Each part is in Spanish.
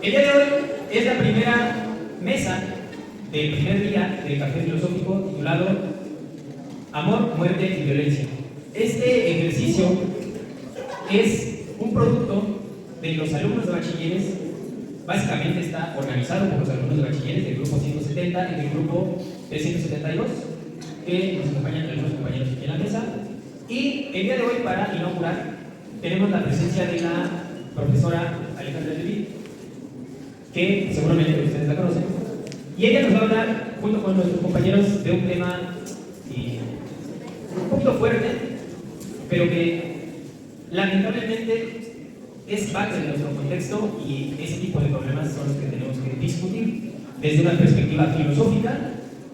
El día de hoy es la primera mesa del primer día del café filosófico titulado Amor, Muerte y Violencia. Este ejercicio es un producto de los alumnos de bachilleres. Básicamente está organizado por los alumnos de bachilleres del grupo 170 y del grupo 372, que nos acompañan algunos compañeros aquí en la mesa. Y el día de hoy, para inaugurar, tenemos la presencia de la profesora Alejandra Leví, que seguramente ustedes la conocen, y ella nos va a hablar, junto con nuestros compañeros, de un tema un poquito fuerte, pero que lamentablemente es parte de nuestro contexto, y ese tipo de problemas son los que tenemos que discutir desde una perspectiva filosófica,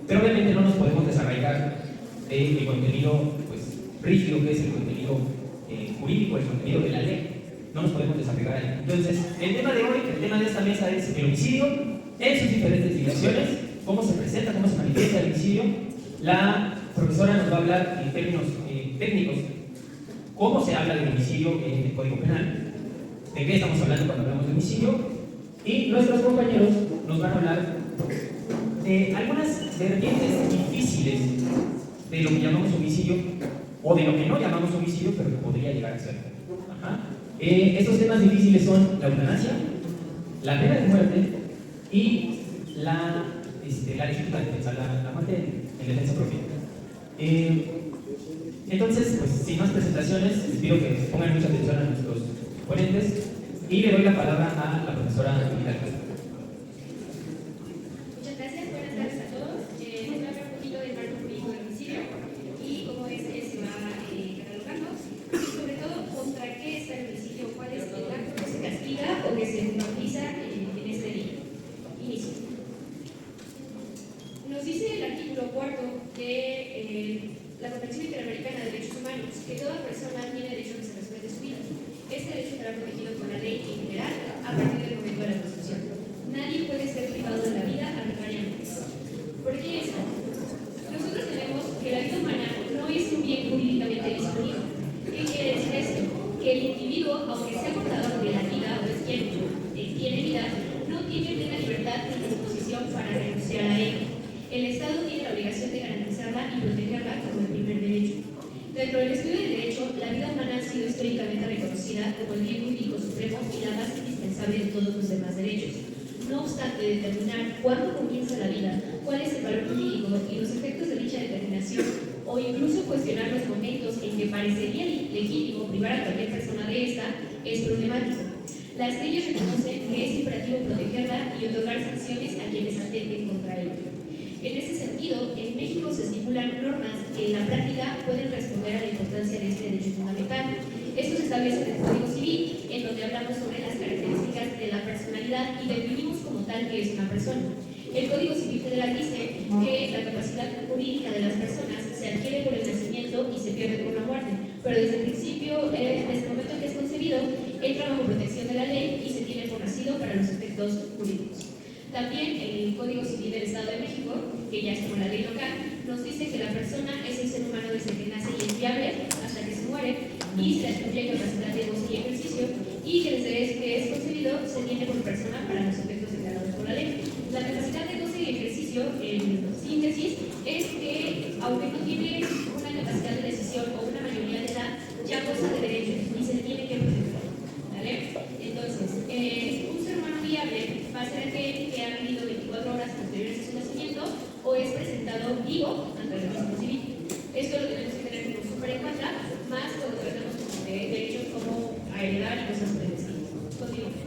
pero obviamente no nos podemos desarraigar del contenido rígido que es el contenido jurídico, el contenido de la ley. No nos podemos desarraigar ahí. Entonces, el tema de hoy, el tema de esta mesa es el homicidio en sus diferentes dimensiones, cómo se presenta, cómo se manifiesta el homicidio. La profesora nos va a hablar en términos técnicos cómo se habla del homicidio en el Código Penal, de qué estamos hablando cuando hablamos de homicidio, y nuestros compañeros nos van a hablar de algunas vertientes difíciles de lo que llamamos homicidio, o de lo que no llamamos homicidio, pero que podría llegar a ser. Estos temas difíciles son la eutanasia, la pena de muerte y la legítima defensa, la muerte en defensa propia. Entonces, pues, sin más presentaciones, les pido que pongan mucha atención a nuestros ponentes y le doy la palabra a la profesora Vidal. Muchas gracias, buenas tardes a todos. Les voy a hablar un poquito del marco jurídico del homicidio y cómo se va catalogando, y sobre todo contra qué está el homicidio, cuál es el acto que se castiga o que se normaliza en este inicio. Nos dice el artículo 4 de la Convención Interamericana de Derechos Humanos que toda persona tiene derecho a que se respete su vida. Este derecho estará protegido por la ley en general a partir del momento de la Constitución. Nadie puede ser privado de la vida arbitrariamente. ¿Por qué esto? Nosotros tenemos que la vida humana no es un bien jurídicamente disponible. ¿Qué quiere decir esto? Que el individuo, aunque sea portador de la vida o es quien tiene vida, no tiene plena libertad ni disposición para renunciar a ella. El Estado tiene la obligación de garantizarla y protegerla como el primer derecho. Dentro del estudio del derecho, la vida humana ha sido históricamente reconocida como el bien jurídico supremo y la base indispensable de todos los demás derechos. No obstante, determinar cuándo comienza la vida, cuál es el valor jurídico y los efectos de dicha determinación, o incluso cuestionar los momentos en que parecería legítimo privar a cualquier persona de esta, es problemático. Las leyes reconocen que es imperativo protegerla y otorgar sanciones a quienes atenten contra ella. En ese sentido, en México se estipulan normas que en la práctica pueden responder a la importancia de este derecho fundamental. Esto se establece en el Código Civil, en donde hablamos sobre las características de la personalidad y definimos como tal que es una persona. El Código Civil Federal dice que la capacidad jurídica de las personas se adquiere por el nacimiento y se pierde por la muerte, pero desde el principio, desde el momento en que es concebido, entra bajo protección de la ley y se tiene por nacido para los efectos jurídicos. También el Código Civil del Estado de México, que ya es como la ley local, nos dice que la persona es el ser humano desde que nace y es viable hasta que se muere y se atribuye capacidad de goce y ejercicio, y que desde que es concebido se tiene por persona para los efectos declarados por la ley. La capacidad de goce y ejercicio, en síntesis, es que aunque no tiene una capacidad de decisión o una mayoría de edad, ya goza de derechos y se tiene que proteger. ¿Vale? Entonces, un ser humano viable va a ser aquel que ha vivido 24 horas posteriores a su nacimiento o es presentado vivo ante el registro civil. Esto lo tenemos que tener como súper en cuenta, más cuando tratamos de derechos como a heredar y cosas por el estilo. Continuamos.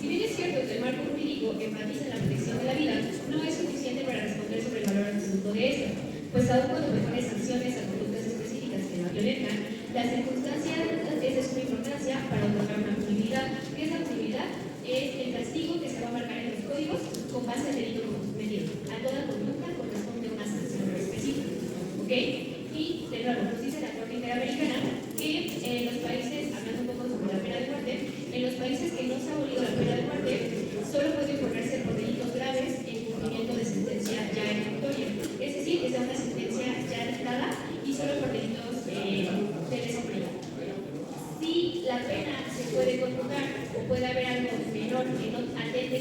Si bien es cierto que el marco jurídico enfatiza en la protección de la vida, no es suficiente para responder sobre el valor absoluto de esta, pues aún cuando mejores sanciones a conductas específicas que la violentan, la circunstancia es de suma importancia para otorgar una punibilidad. ¿Qué es la punibilidad? Es el castigo que se va a marcar en los códigos con base al delito cometido. A toda conducta corresponde una sanción específica. ¿Ok? Y, de nuevo, nos dice la Corte Interamericana que en los países, hablando un poco sobre la pena de muerte, en los países que no se ha abolido la pena de muerte, solo puede imponerse por delitos graves en cumplimiento de sentencia ya ejecutoria. Es decir, que sea una sentencia ya dictada y solo por delitos de lesa humanidad. Si la pena se puede conmutar o puede haber algo menor que no atente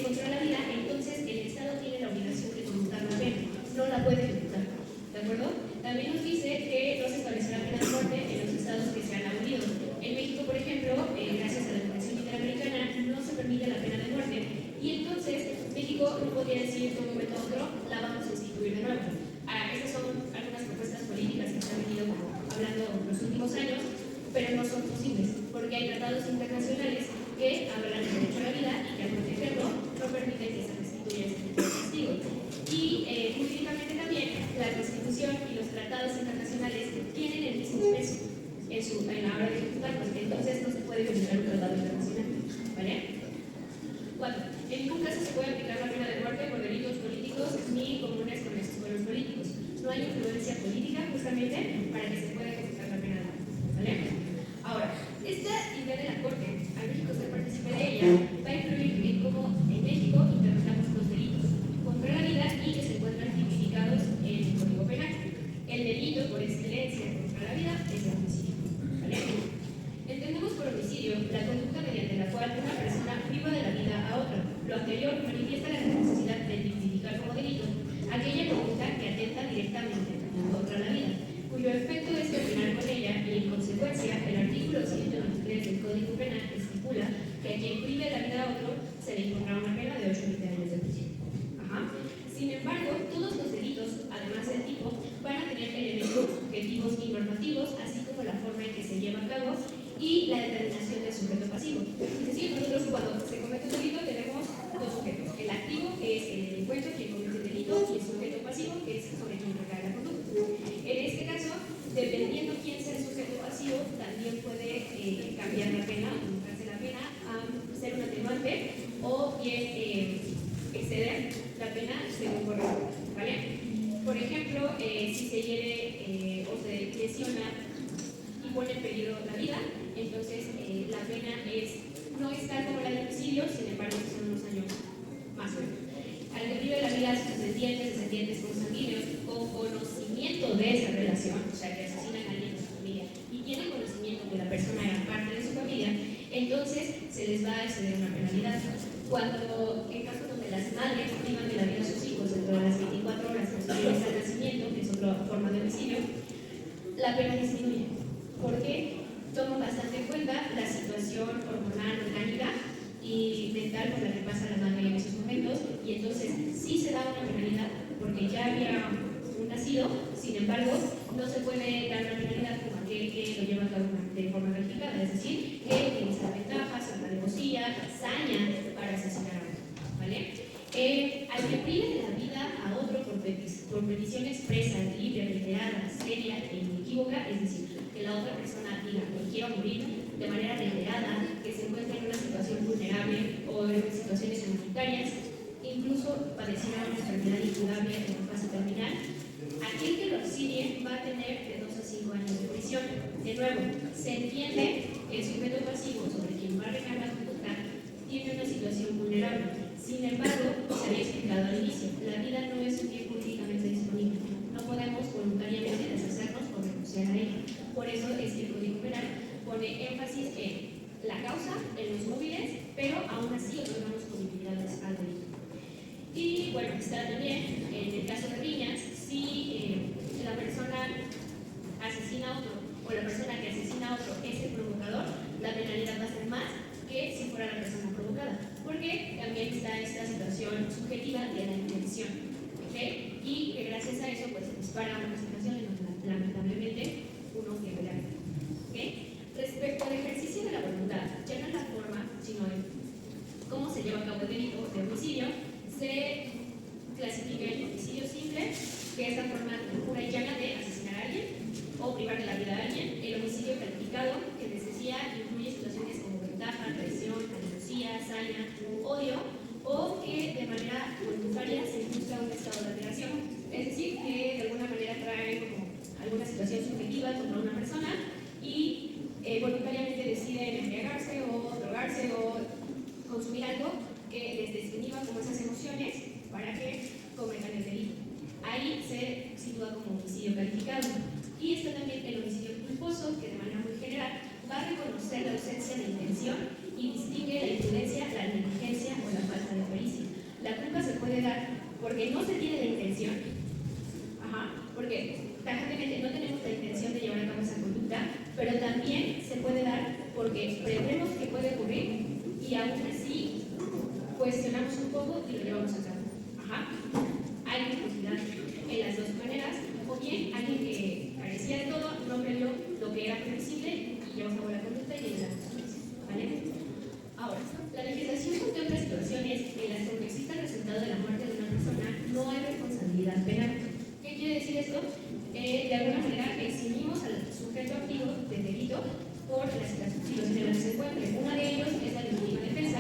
podría decir de un momento a otro, la vamos a instituir de nuevo. Estas son algunas propuestas políticas que se han venido hablando en los últimos años, pero no son posibles, porque hay tratados internacionales que hablan del derecho a la vida y que al protegerlo no permiten que se restituya ese tipo de castigo. Y jurídicamente también la Constitución y los tratados internacionales tienen el mismo peso en la hora de ejecutarlos, entonces no se puede violar un tratado internacional. ¿Vale? 4. En ningún caso se puede aplicar la pena de muerte por delitos políticos ni comunes con los políticos. No hay influencia política justamente para que se pueda ejecutar la pena de muerte. ¿Vale? Ahora, esta idea de la Corte, al México ser partícipe de ella, va a influir en cómo en México interpretamos los delitos contra la vida y que se encuentran tipificados en el Código Penal. El delito por excelencia contra la vida es el homicidio. ¿Vale? Entendemos por homicidio la conducta mediante la cual una persona priva de la vida a otra. Lo anterior manifiesta la necesidad de tipificar como delito aquella conducta que atenta directamente contra la vida, cuyo efecto es terminar con ella y en consecuencia el artículo 193 del Código Penal estipula que a quien prive la vida a otro se le impondrá una pena de 8 a 20 años de prisión. Sin embargo, todos los delitos, además del tipo, van a tener elementos subjetivos y normativos, así como la forma en que se lleva a cabo y la determinación del sujeto pasivo. Es decir, nosotros cuando se comete un delito tenemos dos sujetos. El activo, que es el delincuente, quien comete el delito, y el sujeto pasivo, que es sobre quien recae la conducta. En este caso, dependiendo quién sea el sujeto pasivo, también puede cambiar la pena, aumentarse la pena, a ser un atenuante o bien exceder la pena según corresponda. ¿Vale? Por ejemplo, si se hiere o se lesiona y pone en peligro la vida, entonces la pena no es tal como la del homicidio, sin embargo son unos años más o menos. Al que prive la vida a sus descendientes consanguíneos con conocimiento de esa relación, o sea que asesinan a alguien de su familia y tienen conocimiento que la persona era parte de su familia, entonces se les va a exceder una penalidad. Cuando, en casos donde las madres privan de la vida a sus hijos dentro de las 24 horas posteriores al nacimiento, que es otra forma de homicidio, la pena disminuye. ¿Por qué? Tomo bastante en cuenta la situación hormonal, orgánica y mental por la que pasa la madre en esos momentos, y entonces sí se da una penalidad porque ya había un nacido, sin embargo, no se puede dar una penalidad como aquel que lo lleva a cabo de forma verificada, es decir, que utiliza ventajas, alevosía, saña para asesinar a otro. ¿Vale? Al que prive de la vida a otro por petición expresa, libre, reiterada, seria e inequívoca, es decir, que la otra persona diga que quiero morir de manera reiterada, que se encuentre en una situación vulnerable o en situaciones humanitarias, incluso padeciera una enfermedad incurable en la fase terminal, aquel que lo auxilie va a tener de 2 a 5 años de prisión. De nuevo, se entiende que el sujeto pasivo sobre quien va a recaer la conducta tiene una situación vulnerable. Sin embargo, se había explicado al inicio, la vida no es un bien jurídicamente disponible. No podemos voluntariamente deshacernos o renunciar a ella. Por eso es que el Código Penal pone énfasis en la causa, en los móviles, pero aún así otorgamos posibilidades al delito. Y bueno, está también, en el caso de riñas, si la persona asesina a otro o la persona que asesina a otro es el provocador, la penalidad va a ser más que si fuera la persona provocada, porque también está esta situación subjetiva de la intención, ¿okay? Y que gracias a eso pues se dispara una situación en donde lamentablemente uno que pelea. ¿Okay? Respecto al ejercicio de la voluntad, ya no es la forma, sino en cómo se lleva a cabo el delito de homicidio, se clasifica el homicidio simple, que es la forma pura y llana de asesinar a alguien o privar de la vida a alguien. El homicidio calificado, que les decía, incluye situaciones como ventaja, traición, alevosía, saña, odio, o que de manera voluntaria se busca un estado de alteración, es decir, que de alguna manera trae como alguna situación subjetiva contra una persona y voluntariamente deciden embriagarse o drogarse o consumir algo que les describa como esas emociones para que cometan el delito. Ahí se sitúa como homicidio calificado. Y está también el homicidio culposo, que de manera muy general va a reconocer la ausencia de intención y distingue la imprudencia, la negligencia o la falta de pericia. La culpa se puede dar porque no se tiene la intención, porque tajantemente no tenemos la intención de llevar a cabo esa conducta, pero también se puede dar porque prevemos que puede ocurrir y aún así cuestionamos un poco y lo llevamos a cabo. Ajá. Hay discapacidad en las dos maneras, o bien alguien que carecía de todo, no previó lo que era previsible y llevó a cabo la conducta y llegó a la consecuencia. ¿Vale? Ahora, la legislación contempla situaciones en las que aunque exista el resultado de la muerte de una persona, no hay responsabilidad penal. ¿Qué quiere decir esto? De alguna manera eximimos al sujeto activo del delito por las situaciones en las que se encuentre. Una de ellos es la legítima defensa,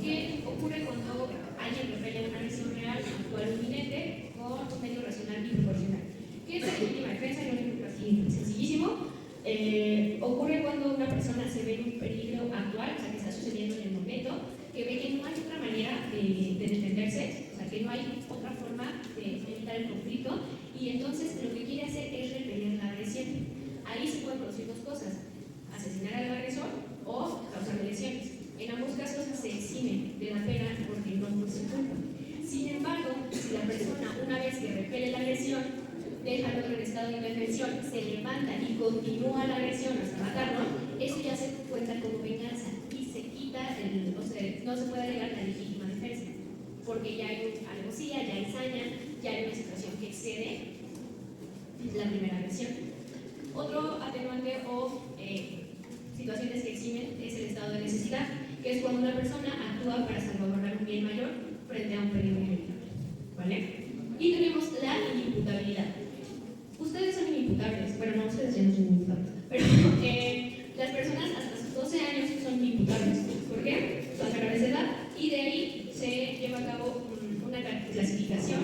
que ocurre cuando alguien repele una agresión real, actual o inminente, con un medio racional y proporcional. ¿Qué es la legítima defensa? No es así sencillísimo. Ocurre cuando una persona se ve en un peligro actual, o sea, que está sucediendo en el momento, que ve que no hay otra manera de defenderse, o sea, que no hay otra forma de evitar el conflicto, y entonces lo que quiere hacer es repeler la agresión. Ahí se pueden producir dos cosas: asesinar al agresor o causar lesiones. En ambos casos se exime de la pena porque no fue su culpa. Sin embargo, si la persona, una vez que repele la agresión, deja al otro en estado de indefensión, se levanta y continúa la agresión hasta matarlo, eso ya se cuenta como venganza y se quita, o sea, no se puede alegar la legítima defensa, porque ya hay alevosía, ya hay saña, ya hay una situación que excede la primera agresión. Otro atenuante o situaciones que eximen es el estado de necesidad, que es cuando una persona actúa para salvaguardar un bien mayor frente a un peligro inevitable. ¿Vale? Y tenemos la inimputabilidad. Ustedes son inimputables, bueno, no, ustedes ya no son inimputables, pero las personas hasta sus 12 años son inimputables. ¿Por qué? Son menores de edad y de ahí se lleva a cabo una clasificación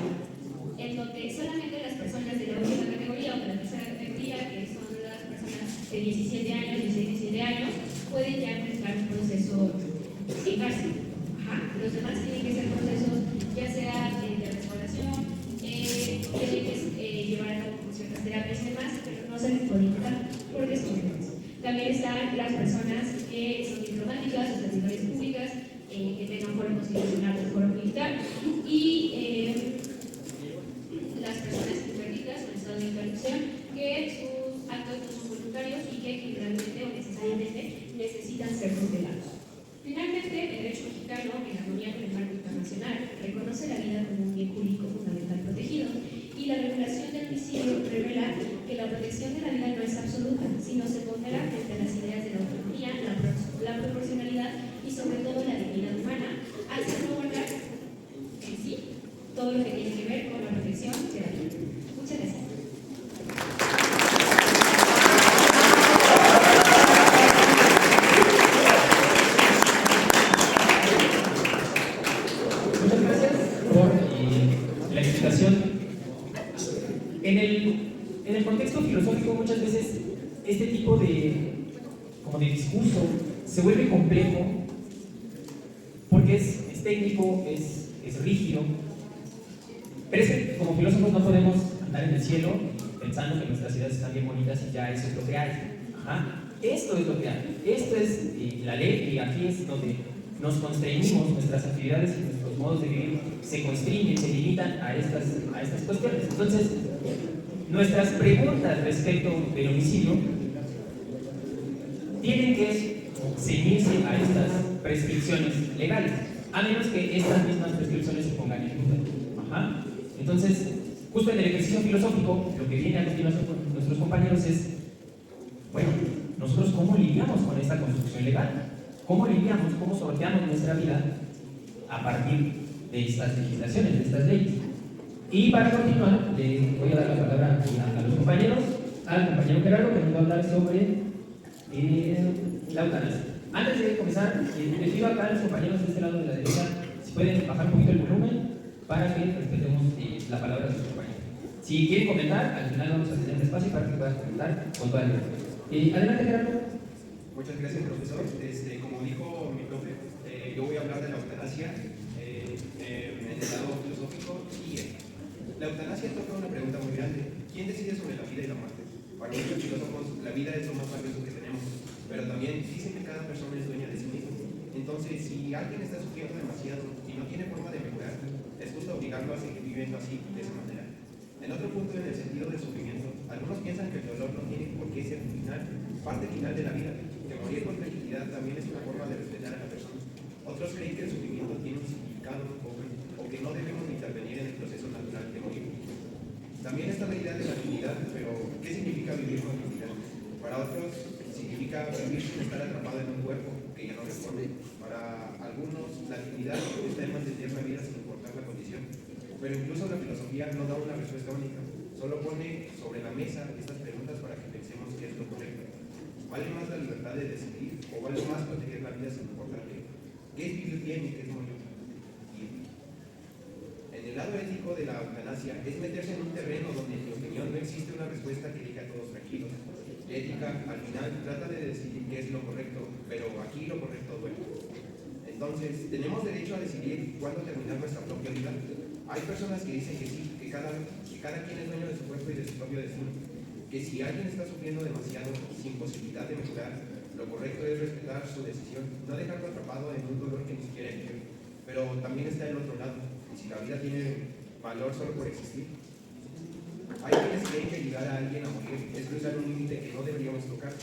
en donde solamente las personas de la última categoría o de la tercera categoría, que son las personas de 17 años, 16-17 años, pueden ya enfrentar un proceso en cárcel. Ajá. Los demás tienen que ser procesos ya sea de restauración, tienen que llevar a cabo ciertas terapias y demás, pero no se les puede imputar porque son menores. También están las personas que son diplomáticas o servidores públicas, que tengan foro constitucional o foro militar, y las personas interditas o en estado de interrupción, que sus actos no son voluntarios y que generalmente o necesariamente necesitan ser tutelados. Finalmente, el derecho mexicano, en armonía con el marco internacional, reconoce la vida como un bien jurídico fundamental protegido, y la regulación del homicidio revela que la protección de la vida no es absoluta, sino se pondera frente a las ideas de la autonomía, la proporcionalidad y sobre todo la dignidad humana, al salvaguardar en sí todo lo que tiene que ver con la protección de la vida. Muchas gracias. Muchas gracias por la explicación. En el contexto filosófico, muchas veces este tipo de discurso se vuelve complejo porque es técnico, es rígido, pero es que como filósofos no podemos andar en el cielo pensando que nuestras ciudades están bien bonitas y ya eso es lo que hay. Ajá. Esto es lo que hay, esto es la ley, y aquí es donde nos constreñimos, nuestras actividades y nuestros modos de vivir se constriñen, se limitan a estas cuestiones. Entonces, nuestras preguntas respecto del homicidio tienen que ceñirse a estas prescripciones legales, a menos que estas mismas prescripciones se pongan en duda. Ajá. Entonces, justo en el ejercicio filosófico, lo que viene a continuación con nuestros compañeros es, bueno, nosotros cómo lidiamos con esta construcción legal, cómo lidiamos, cómo sorteamos nuestra vida a partir de estas legislaciones, de estas leyes. Y para continuar, le voy a dar la palabra a los compañeros, al compañero Gerardo, que nos va a hablar sobre la eutanasia. Antes de comenzar, les pido acá a los compañeros de este lado de la derecha si pueden bajar un poquito el volumen para que respetemos la palabra de sus compañeros. Si quieren comentar, al final vamos a tener un espacio para que puedan comentar con toda libertad. Adelante, Gerardo. Muchas gracias, profesor. Como dijo mi profe, yo voy a hablar de la eutanasia en el lado filosófico y ético. La eutanasia toca una pregunta muy grande. ¿Quién decide sobre la vida y la muerte? Para muchos filósofos, la vida es lo más valioso que tenemos, pero también dicen que cada persona es dueña de sí misma. Entonces, si alguien está sufriendo demasiado y no tiene forma de mejorar, es justo obligarlo a seguir viviendo así, de esa manera. En otro punto, en el sentido del sufrimiento, algunos piensan que el dolor no tiene por qué ser parte final de la vida, que morir con tranquilidad también es una forma de respetar a la persona. Otros creen que el sufrimiento tiene un significado o porque no debemos intervenir en el proceso natural de morir. También está la idea de la dignidad, pero ¿qué significa vivir con dignidad? Para otros significa vivir sin estar atrapado en un cuerpo que ya no responde. Para algunos la dignidad está en mantener la vida sin importar la condición. Pero incluso la filosofía no da una respuesta única, solo pone sobre la mesa estas preguntas para que pensemos qué es lo correcto. ¿Vale más la libertad de decidir o vale más proteger la vida sin importar qué es vivir bien y qué es morir? En el lado ético de la eutanasia es meterse en un terreno donde en mi opinión no existe una respuesta que deje a todos tranquilos. La ética al final trata de decidir qué es lo correcto, pero aquí lo correcto duele. Entonces, ¿tenemos derecho a decidir cuándo terminar nuestra propia vida? Hay personas que dicen que sí, que cada quien es dueño de su cuerpo y de su propio destino, que si alguien está sufriendo demasiado sin posibilidad de mejorar, lo correcto es respetar su decisión, no dejarlo atrapado en un dolor que ni siquiera entiende. Pero también está el otro lado, y si la vida tiene valor solo por existir. Hay quienes creen que ayudar a alguien a morir es cruzar un límite que no deberíamos tocar,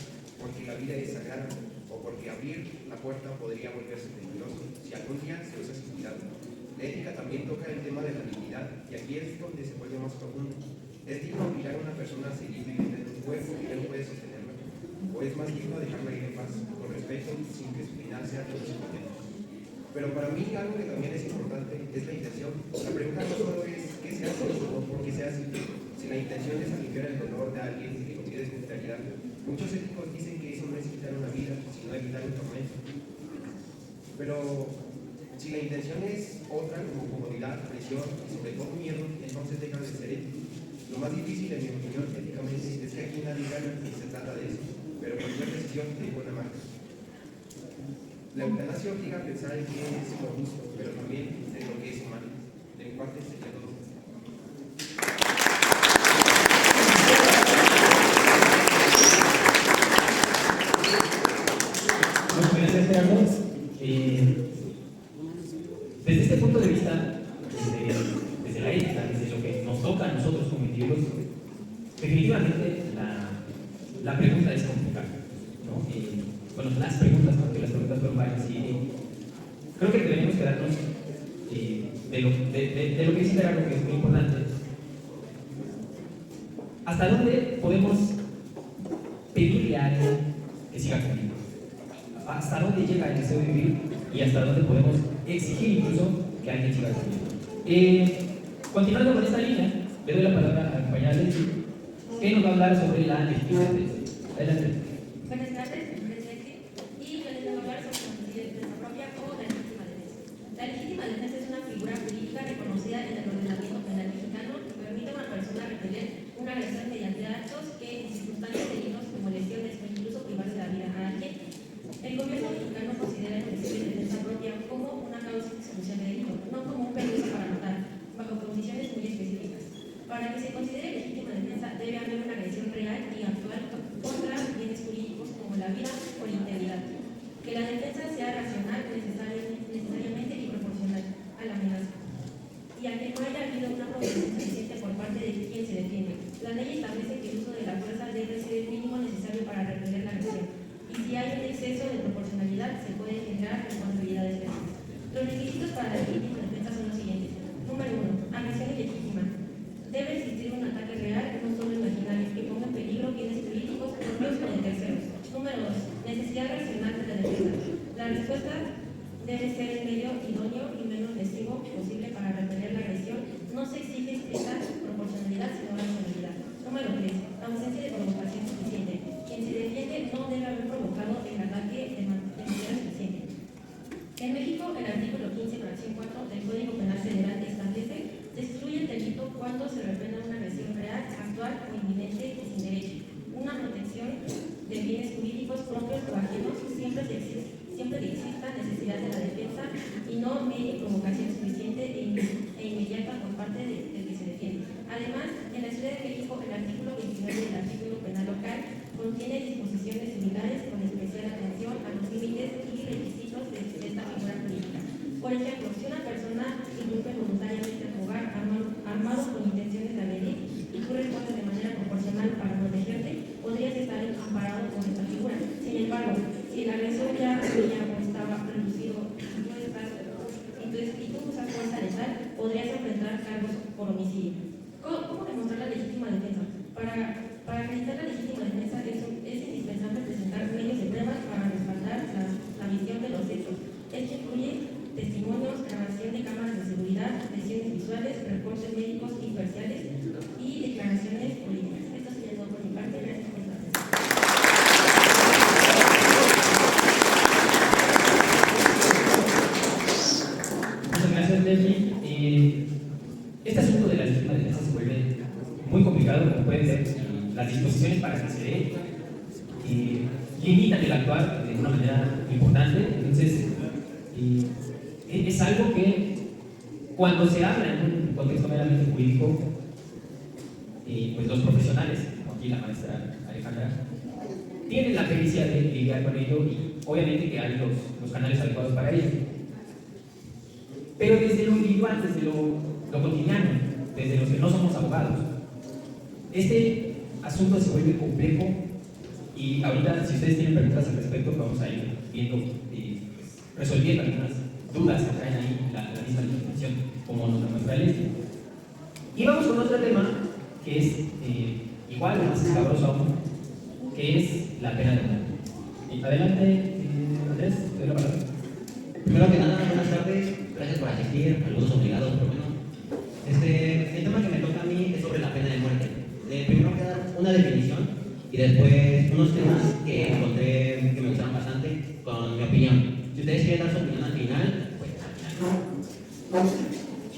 porque la vida es sagrada, o porque abrir la puerta podría volverse peligroso si algún día se usa sin cuidado. La ética también toca el tema de la dignidad, y aquí es donde se vuelve más profundo. ¿Es digno obligar a una persona a seguir viviendo en un cuerpo que ya no puede sostenerlo? ¿O es más digno dejarla ir en paz, con respeto, sin que su final sea todo sufrimiento? Pero para mí algo que también es importante es la intención. La pregunta no solo es qué se hace o por qué se hace. Si la intención es aliviar el dolor de alguien que convive en realidad, muchos éticos dicen que eso no es quitar una vida, sino evitar un tormento. Pero si la intención es otra, como comodidad, presión y sobre todo miedo, entonces deja de ser ético. Lo más difícil, en mi opinión, éticamente, es que aquí nadie gana y se trata de eso, pero cualquier decisión tiene buena marca. La eutanasia obliga a pensar en qué es lo justo, pero también en lo que es humano. De mi parte sería todo. Muchas gracias, Gerardo. Desde este punto de vista, desde la ética, desde lo que nos toca a nosotros como individuos, definitivamente la pregunta es complicada, ¿no? Bueno, las preguntas, porque las preguntas fueron varias, y creo que deberíamos quedarnos de lo que dice Gerardo, que es muy importante. ¿Hasta dónde podemos pedirle a alguien que siga conmigo? ¿Hasta dónde llega el deseo de vivir? Y hasta dónde podemos exigir incluso que alguien siga conmigo. Continuando con esta línea, le doy la palabra a la compañera Leslie, que nos va a hablar sobre la legitimidad. Adelante. Buenas tardes, mi nombre es Leslie y yo les voy a hablar sobre la defensa propia o la legítima defensa. La legítima defensa es una figura jurídica reconocida en el ordenamiento penal mexicano que permite a una persona repeler una agresión mediante actos que en circunstancias de heridos como lesiones o incluso privarse de la vida a alguien. El gobierno mexicano considera el ejercicio de defensa propia como una causa de exclusión de delito, no como un permiso para matar, bajo condiciones muy específicas. Para que se considere legítima defensa debe haber una agresión real y actual contra bienes jurídicos como la vida o la integridad. Que la defensa sea racional, necesariamente y proporcional a la amenaza. Y a que no haya habido una protección suficiente por parte de quien se defiende. La ley establece que el uso de la fuerza debe ser el mínimo necesario para repeler la agresión. Y si hay un exceso de proporcionalidad, se puede generar responsabilidades penales. Los requisitos para la legítima defensa son los siguientes. Número 1. Agresión ilegítima. Debe existir un ataque real, no solo imaginario, que ponga en peligro bienes jurídicos propios o de terceros. Número 2. podrías enfrentar cargos por homicidio. ¿Cómo demostrar la legítima defensa? Para acreditar la legítima defensa es indispensable presentar medios de pruebas para respaldar la visión de los hechos. Esto incluye testimonios, grabación de cámaras de seguridad, lesiones visuales, reportes médicos imparciales y declaraciones políticas. Esto sería todo por mi parte. Gracias por la atención. Muchas gracias, Leslie. Este asunto de la legítima defensa se vuelve muy complicado, como pueden ver. Las disposiciones para que se dé limitan el actuar de una manera importante. Entonces, es algo que cuando se habla en un contexto meramente jurídico, pues los profesionales, como aquí la maestra Alejandra, tienen la pericia de lidiar con ello y obviamente que hay los canales adecuados para ello. Pero desde lo individual, desde lo cotidiano, desde los que no somos abogados, este asunto se vuelve complejo y ahorita, si ustedes tienen preguntas al respecto, vamos a ir viendo, resolviendo algunas dudas que traen ahí la misma legislación, como nos lo muestra Leslie. Y vamos con otro tema que es igual o más escabroso aún, que es la pena de muerte. Adelante, Andrés, te doy la palabra. Primero que nada, buenas tardes, gracias por asistir, algunos obligados, pero bueno. El tema que me toca a mí es sobre la pena de muerte. Primero que dar una definición y después unos temas que encontré que me gustaron bastante con mi opinión. Si ustedes quieren dar su opinión al final, pues al final.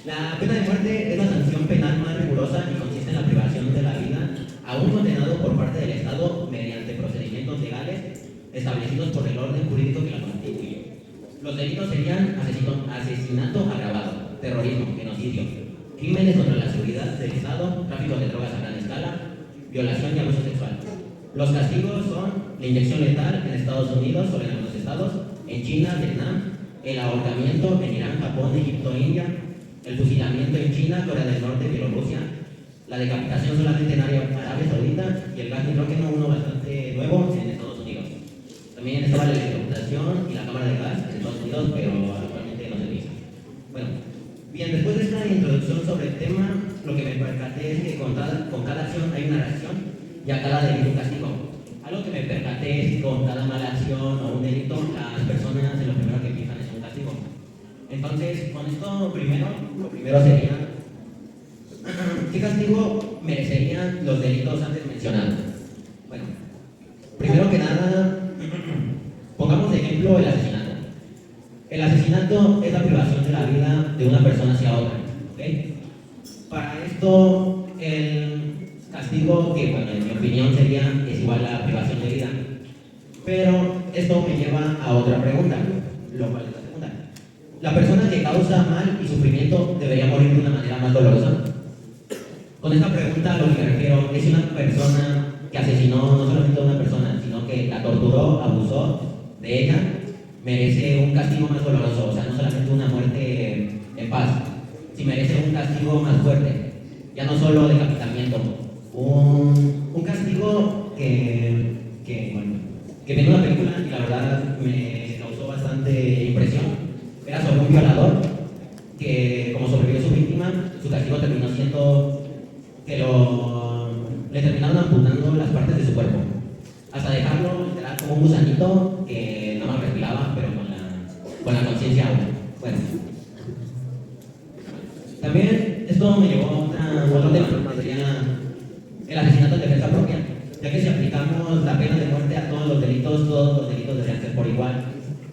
La pena de muerte es la sanción penal más rigurosa y consiste en la privación de la vida a un condenado por parte del Estado mediante procedimientos legales establecidos por el orden jurídico que la constituye. Los delitos serían asesinato agravado, terrorismo, genocidio, crímenes contra la seguridad del Estado, tráfico de drogas a gran escala, violación y abuso sexual. Los castigos son la inyección letal en Estados Unidos o en algunos estados, en China, Vietnam, el ahorcamiento en Irán, Japón, Egipto, India, el fusilamiento en China, Corea del Norte, Bielorrusia, la decapitación solamente en Arabia Saudita y el gas nitrógeno, uno bastante nuevo, en Estados Unidos. También estaba la electrocutación y la cámara de gas en Estados Unidos, pero actualmente no se utiliza. Bueno, bien, después de esta introducción sobre el tema, lo que me percaté es que con cada acción hay una reacción y a cada delito un castigo. Algo que me percaté es que con cada mala acción o un delito, las personas lo primero que fijan es un castigo. Entonces, con esto lo primero sería, ¿qué castigo merecerían los delitos antes mencionados? Bueno, primero que nada, pongamos de ejemplo el asesinato. El asesinato es la privación de la vida de una persona hacia otra, ¿ok? Para esto, el castigo, que bueno, en mi opinión es igual a la privación de vida. Pero esto me lleva a otra pregunta, lo cual es la segunda. ¿La persona que causa mal y sufrimiento debería morir de una manera más dolorosa? Con esta pregunta a lo que me refiero es una persona que asesinó no solamente a una persona, sino que la torturó, abusó de ella, merece un castigo más doloroso, o sea, no solamente una muerte en paz, si merece un castigo más fuerte, ya no solo decapitamiento, un castigo que vi en una película y la verdad me causó bastante impresión. Era sobre un violador que, como sobrevivió su víctima, su castigo terminó siendo que le terminaron amputando las partes de su cuerpo, hasta dejarlo literal como un gusanito que no más respiraba, pero con la conciencia aún. Bueno, también esto me llevó a otro tema, que sería el asesinato en defensa propia, ya que si aplicamos la pena de muerte a todos los delitos deberían ser por igual.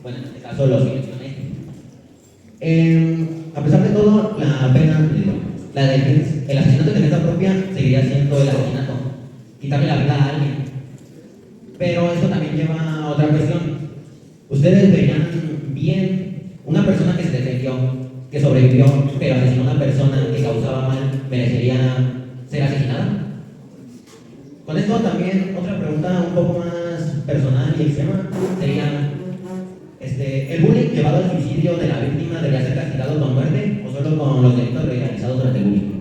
Bueno, en este caso los que mencioné. A pesar de todo, el asesinato en defensa propia seguiría siendo el asesinato, quitarle la vida a alguien. Pero esto también lleva a otra cuestión. Ustedes verían bien una persona que se defendió, que sobrevivió, pero asesinó a una persona que causaba mal, ¿merecería ser asesinada? Con esto también otra pregunta un poco más personal y extrema sería, ¿el bullying llevado al suicidio de la víctima debería ser castigado con muerte o solo con los delitos realizados durante el bullying?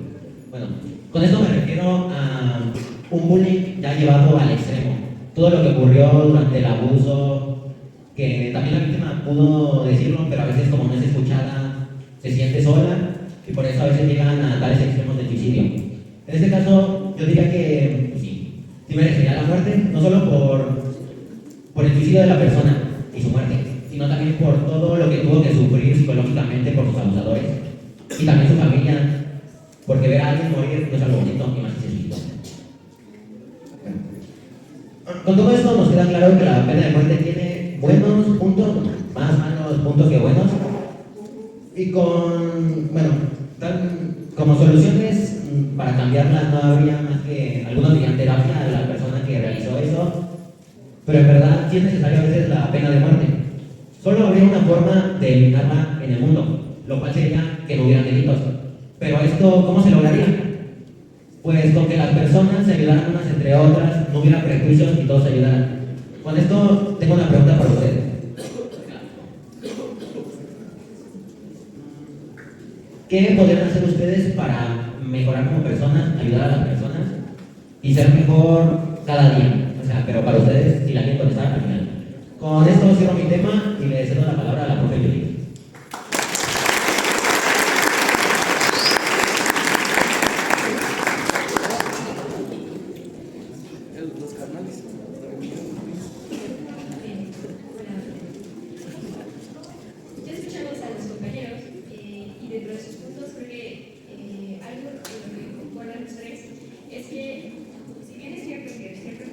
Bueno, con esto me refiero a un bullying ya llevado al extremo. Todo lo que ocurrió durante el abuso, que también la víctima pudo decirlo, pero a veces como no es escuchada, se siente sola y por eso a veces llegan a tales extremos del suicidio. En este caso, yo diría que pues sí merecería la muerte, no solo por el suicidio de la persona y su muerte, sino también por todo lo que tuvo que sufrir psicológicamente por sus abusadores y también su familia, porque ver a alguien morir no es algo bonito, y más si se suicidó. Con todo esto nos queda claro que la pena de muerte tiene buenos puntos, más malos puntos que buenos, y como soluciones para cambiarla no habría más que algunos dirían terapia a la persona que realizó eso, pero en verdad sí es necesaria a veces la pena de muerte. Solo habría una forma de eliminarla en el mundo, lo cual sería que no hubieran delitos. Pero esto, ¿cómo se lograría? Pues con que las personas se ayudaran unas entre otras, no hubiera prejuicios y todos se ayudaran. Con esto tengo una pregunta para ustedes. ¿Qué podrían hacer ustedes para mejorar como personas, ayudar a las personas y ser mejor cada día? O sea, pero para ustedes, si la quieren contestar al final. Con esto cierro mi tema y le cedo la palabra a la profe Yuli. Ya escuchamos a los compañeros y dentro de sus puntos creo que algo con lo que concuerdan los tres es que si bien es cierto que siempre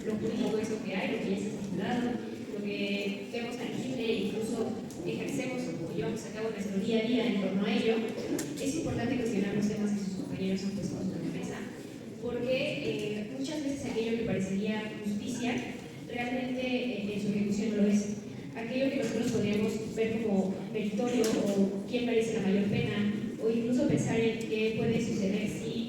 lo jurídico es lo que hay, lo que ya está estipulado, lo que vemos tangible e incluso ejercemos o llevamos a cabo nuestro día a día en torno a ello, es importante cuestionar los temas que sus compañeros han puesto sobre la mesa, porque muchas veces aquello que parecería justicia realmente en su ejecución no lo es. Aquello que nosotros podríamos ver como meritorio o quién merece la mayor pena, o incluso pensar en qué puede suceder si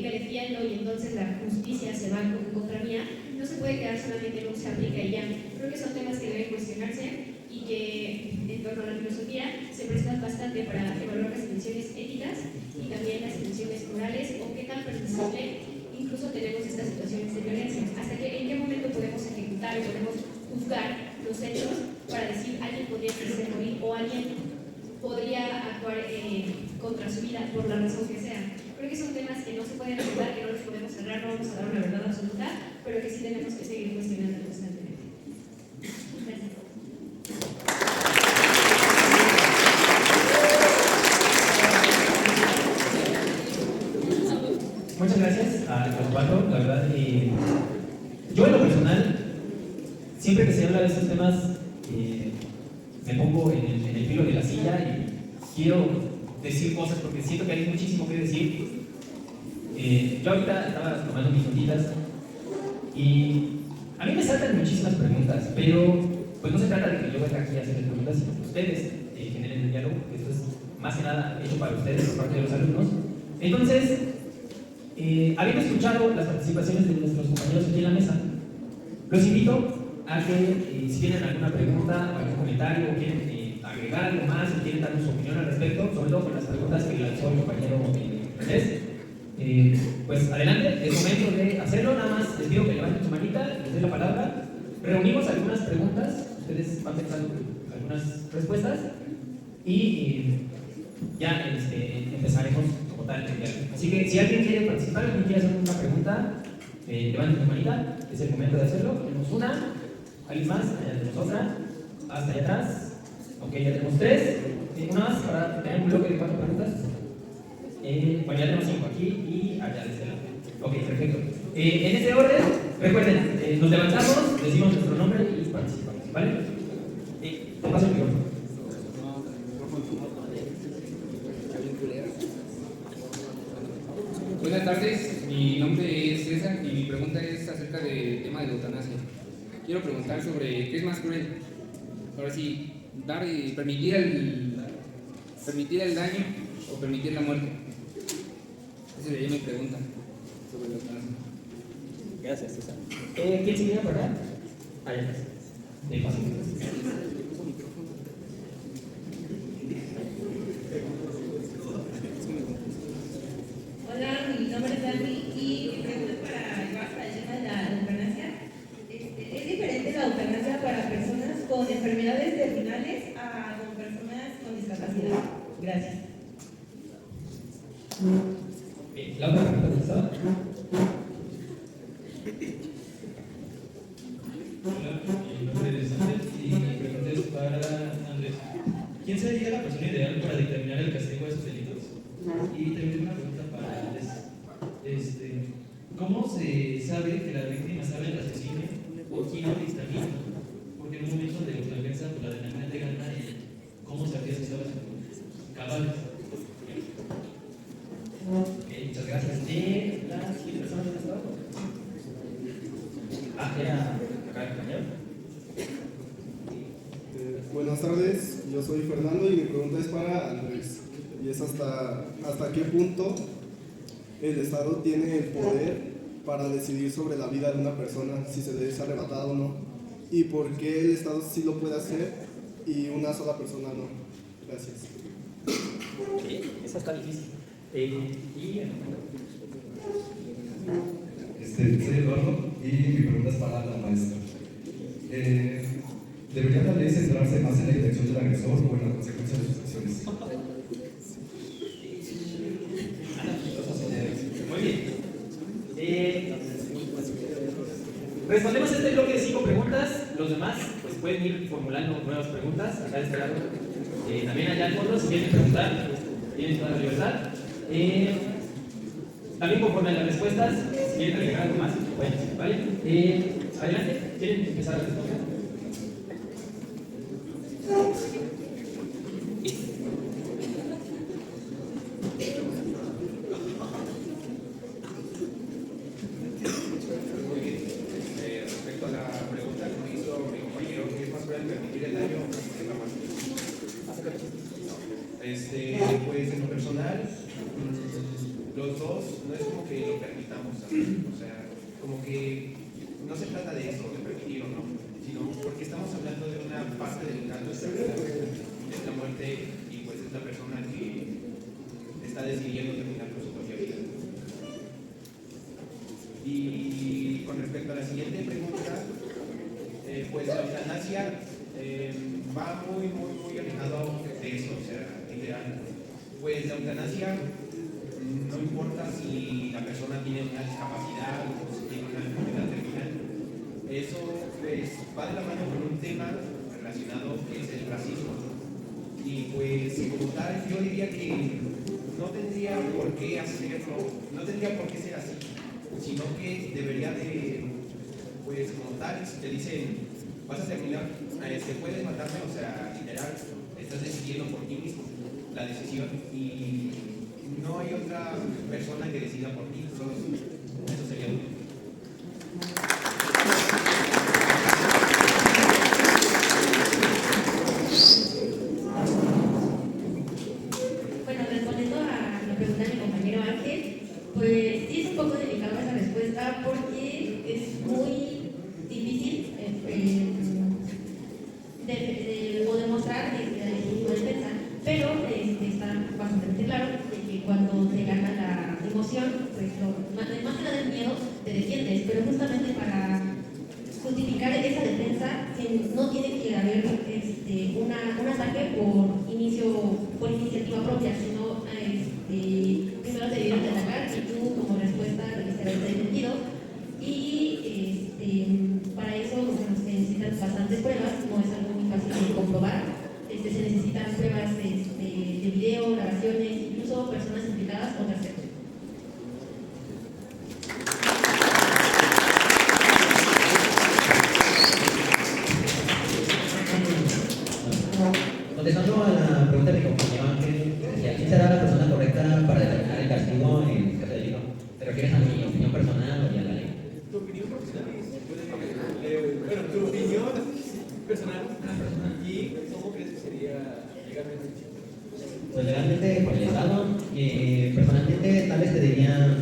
me defiendo y entonces la justicia se va en contra mía, no se puede quedar solamente en un se aplica y ya. Creo que son temas que deben cuestionarse y que en torno a la filosofía se prestan bastante para evaluar las dimensiones éticas y también las dimensiones morales o qué tan permisible incluso tenemos estas situaciones de violencia. Hasta en qué momento podemos ejecutar o podemos juzgar los hechos para decir alguien podría merecer morir o alguien podría actuar contra su vida por la razón que sea. Creo que son temas que no se pueden abordar, que no los podemos cerrar, no vamos a dar una verdad absoluta, pero que sí tenemos que seguir cuestionando constantemente. Gracias. Muchas gracias a los cuatro, la verdad. Yo en lo personal, siempre que se habla de estos temas, me pongo en el filo de la silla y quiero decir cosas porque siento que hay muchísimo que decir. Yo ahorita estaba tomando mis notitas y a mí me saltan muchísimas preguntas, pero pues no se trata de que yo venga aquí a hacerles preguntas, sino que ustedes generen el diálogo, que esto es más que nada hecho para ustedes por parte de los alumnos. Entonces, habiendo escuchado las participaciones de nuestros compañeros aquí en la mesa, los invito a que si tienen alguna pregunta o algún comentario o quieren agregar algo más o quieren darnos su opinión al respecto, sobre todo con las preguntas que lanzó el compañero Andrés, pues adelante, es momento de hacerlo. Nada más les pido que levanten su manita, les doy la palabra, reunimos algunas preguntas, ustedes van pensando algunas respuestas y ya empezaremos como tal el diálogo. Así que si alguien quiere participar, alguien quiere hacer una pregunta, levanten su manita, es el momento de hacerlo. Tenemos una, alguien más, allá tenemos otra, hasta allá atrás, ok, ya tenemos tres, una más para tener un bloque de 4 preguntas. Bueno, ya tenemos 5 aquí y allá de este lado. Ok, perfecto. En este orden, recuerden, nos levantamos, decimos nuestro nombre y participamos, ¿vale? Te paso el micrófono. Buenas tardes, mi nombre es César y mi pregunta es acerca del tema de la eutanasia. Quiero preguntar sobre qué es más cruel. Ahora sí, permitir el daño o permitir la muerte. Esa sería mi pregunta sobre la eutanasia. Gracias, César. ¿Quién se viene por acá? Allá atrás. Paso. Hola, mi nombre es Dani y mi pregunta es para el tema de la eutanasia. ¿Es diferente la eutanasia para personas con enfermedades terminales a con personas con discapacidad? Gracias. Bien, la otra pregunta contestada. Hola, mi nombre es Andrés y mi pregunta es para Andrés. ¿Quién sería la persona ideal para dictaminar el castigo de sus delitos? Y también tengo una pregunta para Andrés. ¿Cómo se sabe que la víctima sabe el asesino o quién lo dictamina? Porque en un momento de autodefensa pues, la denomina de gana y ¿cómo sabría si estaba cabal? Muchas gracias. ¿La siguiente persona que estaba? Era acá el compañero. Buenas tardes, yo soy Fernando y mi pregunta es para Andrés. Y es hasta qué punto el Estado tiene el poder para decidir sobre la vida de una persona, si se le es arrebatado o no. Y por qué el Estado sí lo puede hacer y una sola persona no. Gracias. Esa está difícil. Soy Eduardo y mi pregunta es para la maestra. ¿Debería la ley centrarse más en la intención del agresor o en la consecuencia de sus acciones? Muy bien. Respondemos a este bloque de 5 preguntas. Los demás pues pueden ir formulando nuevas preguntas. Acá de este lado. También allá al fondo, si quieren preguntar, tienen toda la libertad. También conforme a las respuestas, si quieren agregar algo más, pueden decir, ¿vale? Adelante, ¿quieren empezar a responder? Respecto a la pregunta que me hizo mi compañero, ¿qué es más cruel, permitir el daño que la muerte? Pues en lo personal, los dos no es como que lo permitamos, ¿sabes? O sea, como que no se trata de eso, de permitir o no, sino porque estamos hablando de una parte del trato extraordinario, es la muerte y pues es la persona que está decidiendo terminar con su propia vida. Y con respecto a la siguiente pregunta, pues la eutanasia va muy alejado de eso, o sea, literal. Pues la eutanasia no importa si la persona tiene una discapacidad o si tiene una enfermedad terminal. Eso pues va de la mano con un tema relacionado que es el racismo. Y pues como tal, yo diría que no tendría por qué hacerlo, no tendría por qué ser así, sino que debería de, pues como tal, si te dicen, vas a terminar, puedes matarme, o sea, literal, estás decidiendo por ti mismo la decisión y no hay otra persona que decida por ti, solo eso sería único. Bueno, respondiendo a la pregunta de mi compañero Ángel, pues sí es un poco delicada esa respuesta porque es muy difícil o demostrar la legítima defensa, pero está bastante claro de que cuando te gana la emoción, pues más que nada el miedo, te defiendes, pero justamente para justificar esa defensa no tiene que haber un ataque por iniciativa propia, sino primero te debieron de atacar y tú como respuesta serás defendido y para eso se necesitan bastantes pruebas, no es algo muy fácil de comprobar, se necesitan pruebas de video, grabaciones, incluso personas implicadas o terceros. Contestando a la pregunta de mi compañero Ángel, decía, ¿quién será la persona correcta para determinar el castigo en caso de delito? ¿Te refieres a mi opinión personal o ya a la ley? Tu opinión personal bueno, tu opinión personal y cómo crees que sería legalmente. Pues legalmente por el Estado, personalmente tal vez te diría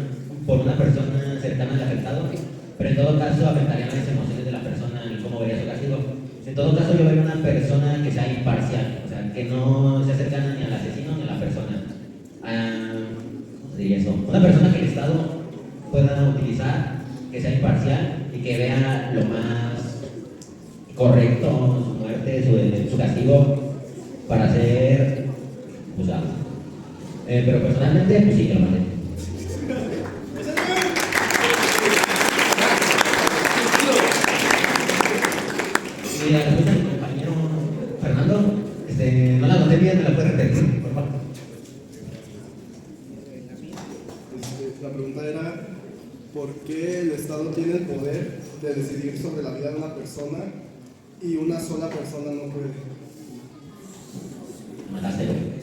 por una persona cercana al afectado, pero en todo caso afectaría las emociones de la persona y cómo vería su castigo. En todo caso yo vería una persona que sea imparcial, o sea, que no sea cercana ni al asesino ni a la persona. ¿Cómo se diría eso? Una persona que el Estado pueda utilizar, que sea imparcial y que vea lo más correcto, su muerte, su castigo, para ser juzgado. Pero personalmente, pues sí, que lo maten. Y la respuesta de mi compañero Fernando, no la noté bien, ¿me la puede repetir, por favor? La pregunta era, ¿por qué el Estado tiene el poder de decidir sobre la vida de una persona y una sola persona no puede? Mataste, güey.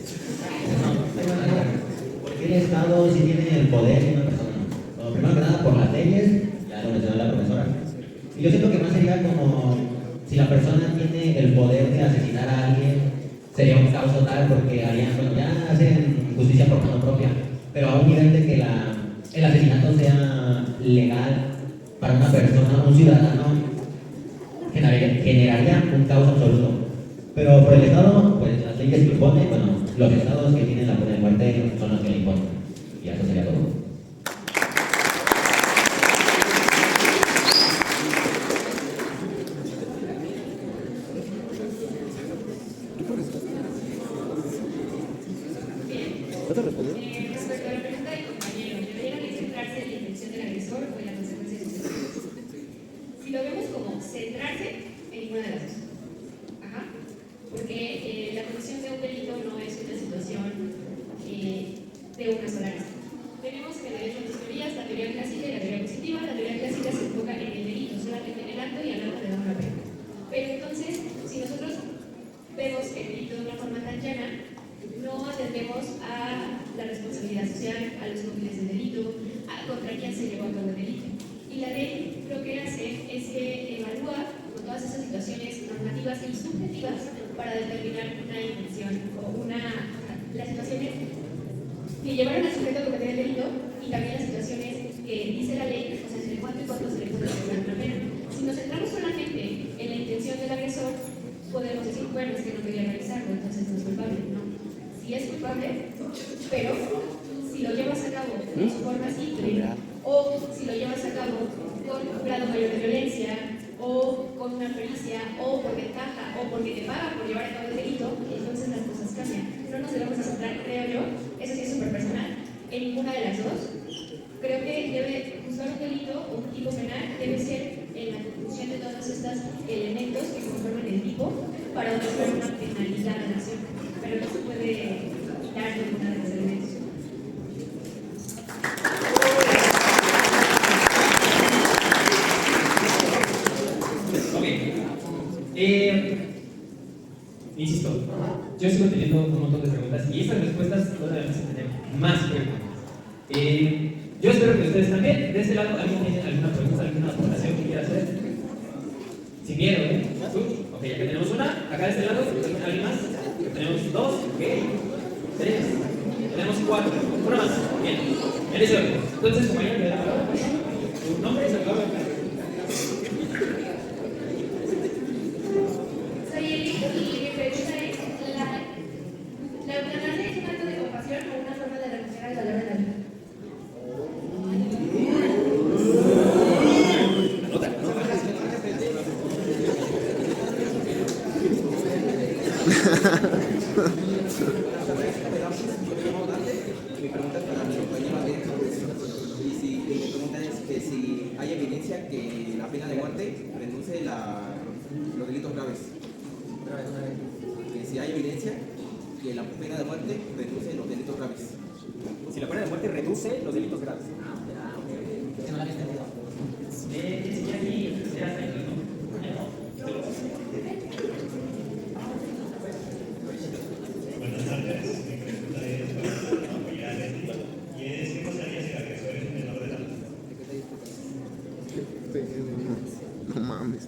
¿Por qué el Estado sí tiene el poder y una persona no? Bueno, primero que nada, por las leyes, ya lo mencionó la profesora. Y yo siento que más sería como si la persona tiene el poder de asesinar a alguien, sería un caos total porque harían, bueno, ya hacen justicia por mano propia, pero a un nivel de que el asesinato sea legal para una persona, un ciudadano, generaría un caos absoluto. Pero por el Estado, pues las leyes que imponen, bueno, los estados que tienen la pena de muerte son los que le imponen. Y eso sería todo. Respecto a la pregunta del compañero, ¿debería centrarse en la intención del agresor o en la consecuencia de sus actos? Si lo vemos como centrarse en ninguna de las dos. Ajá. Porque la comisión de un delito no es una situación de una sola vez. Tenemos que derecho a dos teorías, la teoría clásica y la teoría positiva. La teoría clásica se enfoca en el delito, solamente en el acto y al acto le da una pena. Pero entonces, si nosotros vemos el delito de una forma tan llana, no atendemos a la responsabilidad social, a los móviles del delito, a contra quién se llevó a cabo el delito. Y la ley lo que hace es que evalúa con todas esas situaciones normativas y subjetivas para determinar una intención o las situaciones que llevaron al sujeto a cometer el delito y también las situaciones que dice la ley, o sea, entre cuánto y cuánto se le puede asignar una pena. Si nos centramos solamente en la intención del agresor, podemos decir, bueno, es que no quería realizarlo, entonces no es culpable, ¿no? Si es culpable, pero si lo llevas a cabo de su forma simple o si lo llevas a cabo con un grado mayor de violencia o con una pericia o por ventaja o porque te pagan por llevar a cabo el delito, entonces las cosas cambian. No nos debemos centrar, creo yo, eso sí es súper personal, en ninguna de las dos. Creo que debe juzgar un delito o un tipo penal debe ser en la conclusión de todos estos elementos que conforman el tipo para otorgar una penalidad a la acción. Pero no se puede dar ninguna de los elementos. Ok. Insisto, yo sigo teniendo un montón de preguntas y estas respuestas todavía me hacen tener más preguntas. Yo espero que ustedes también. De este lado, ¿alguien tiene alguna pregunta, alguna aportación que quiera hacer? Sin miedo, ¿eh? ¿Tú? Ok, acá tenemos una. Acá de este lado, ¿alguien más? Tenemos dos, ok. Tres. Tenemos cuatro. Una más. Bien. En ese orden. Entonces, compañero, le da la palabra. ¿Tu nombre es el palabra? Soy Eli y mi pregunta es, ¿la eutanasia es un acto de compasión o una forma de renunciar al valor de la vida? Mi pregunta es para mi compañero Adrián. Mi pregunta es que si hay evidencia que la pena de muerte reduce los delitos graves. Que si hay evidencia que la pena de muerte reduce los delitos graves. Si la pena de muerte reduce los delitos graves. Que no la había entendido. Buenas tardes, mi pregunta es para apoyar esto y es ¿qué pasaría si el agresor es un menor de edad? No mames.